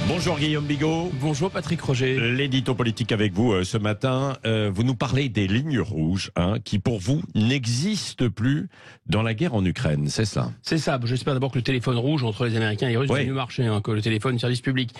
Bonjour Guillaume Bigot. Bonjour Patrick Roger. L'édito politique avec vous ce matin. Vous nous parlez des lignes rouges qui pour vous n'existent plus dans la guerre en Ukraine, c'est ça? C'est ça. J'espère d'abord que le téléphone rouge entre les Américains et les Russes va mieux marcher que le téléphone service public.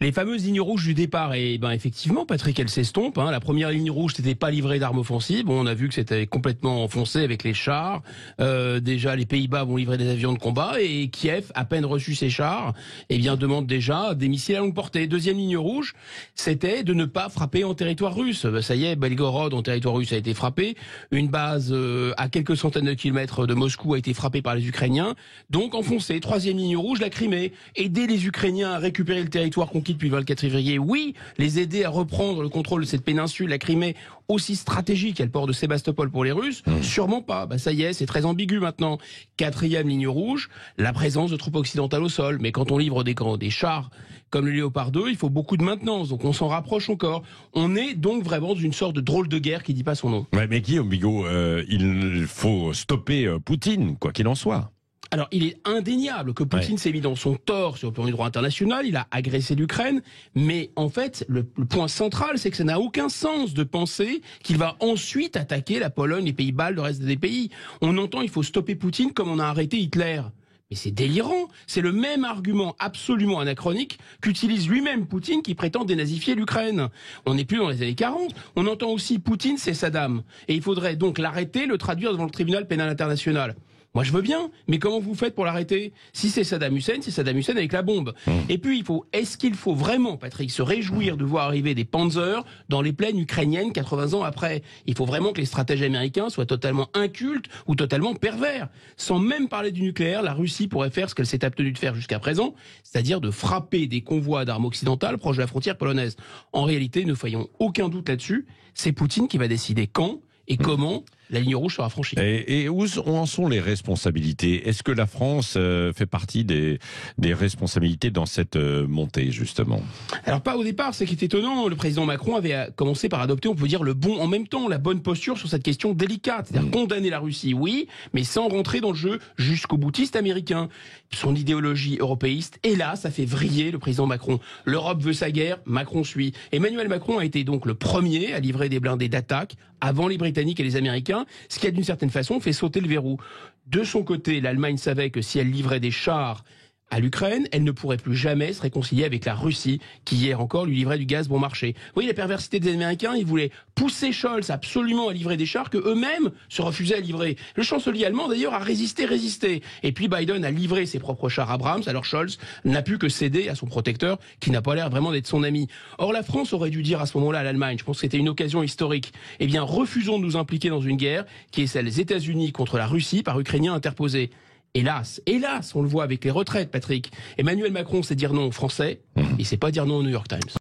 Les fameuses lignes rouges du départ, et effectivement Patrick, elles s'estompent. La première ligne rouge, c'était pas livré d'armes offensives. Bon, on a vu que c'était complètement enfoncé avec les chars. Déjà, les Pays-Bas vont livrer des avions de combat et Kiev, à peine reçu ses chars, demande déjà des missiles à longue portée. Deuxième ligne rouge, c'était de ne pas frapper en territoire russe. Ça y est, Belgorod en territoire russe a été frappé. Une base à quelques centaines de kilomètres de Moscou a été frappée par les Ukrainiens. Donc enfoncé. Troisième ligne rouge, la Crimée. Aider les Ukrainiens à récupérer le territoire conquis depuis le 24 février. Oui, les aider à reprendre le contrôle de cette péninsule, la Crimée, aussi stratégique qu'est le port de Sébastopol pour les Russes. Sûrement pas. Ça y est, c'est très ambigu maintenant. Quatrième ligne rouge, la présence de troupes occidentales au sol. Mais quand on livre des chars comme le Léopard 2, il faut beaucoup de maintenance, donc on s'en rapproche encore. On est donc vraiment dans une sorte de drôle de guerre qui dit pas son nom. Ouais, mais Guillaume Bigot, il faut stopper Poutine, quoi qu'il en soit. Alors, il est indéniable que Poutine s'est mis dans son tort sur le plan du droit international, il a agressé l'Ukraine, mais en fait, le point central, c'est que ça n'a aucun sens de penser qu'il va ensuite attaquer la Pologne, les Pays-Bas, le reste des pays. On entend il faut stopper Poutine comme on a arrêté Hitler. Mais c'est délirant. C'est le même argument absolument anachronique qu'utilise lui-même Poutine qui prétend dénazifier l'Ukraine. On n'est plus dans les années 40. On entend aussi Poutine, c'est Saddam. Et il faudrait donc l'arrêter, le traduire devant le tribunal pénal international. Moi, je veux bien, mais comment vous faites pour l'arrêter? Si c'est Saddam Hussein, c'est Saddam Hussein avec la bombe. Et puis, est-ce qu'il faut vraiment, Patrick, se réjouir de voir arriver des Panzers dans les plaines ukrainiennes 80 ans après? Il faut vraiment que les stratèges américains soient totalement incultes ou totalement pervers. Sans même parler du nucléaire, la Russie pourrait faire ce qu'elle s'est abstenue de faire jusqu'à présent, c'est-à-dire de frapper des convois d'armes occidentales proches de la frontière polonaise. En réalité, ne faisons aucun doute là-dessus, c'est Poutine qui va décider quand et comment la ligne rouge sera franchie. Et où en sont les responsabilités? Est-ce que la France fait partie des responsabilités dans cette montée, justement? Alors pas au départ, c'est qui est étonnant. Le président Macron avait commencé par adopter, on peut dire, le bon en même temps, la bonne posture sur cette question délicate. C'est-à-dire condamner la Russie, oui, mais sans rentrer dans le jeu jusqu'au boutiste américain. Son idéologie européiste, et là, ça fait vriller le président Macron. L'Europe veut sa guerre, Macron suit. Emmanuel Macron a été donc le premier à livrer des blindés d'attaque avant les Britanniques et les Américains, ce qui a d'une certaine façon fait sauter le verrou. De son côté, l'Allemagne savait que si elle livrait des chars à l'Ukraine, elle ne pourrait plus jamais se réconcilier avec la Russie, qui hier encore lui livrait du gaz bon marché. Vous voyez la perversité des Américains, ils voulaient pousser Scholz absolument à livrer des chars que eux-mêmes se refusaient à livrer. Le chancelier allemand d'ailleurs a résisté. Et puis Biden a livré ses propres chars Abrams, alors Scholz n'a pu que céder à son protecteur, qui n'a pas l'air vraiment d'être son ami. Or la France aurait dû dire à ce moment-là à l'Allemagne, je pense que c'était une occasion historique, refusons de nous impliquer dans une guerre qui est celle des États-Unis contre la Russie par Ukrainiens interposés. Hélas, on le voit avec les retraites, Patrick. Emmanuel Macron sait dire non aux Français, il sait pas dire non au New York Times.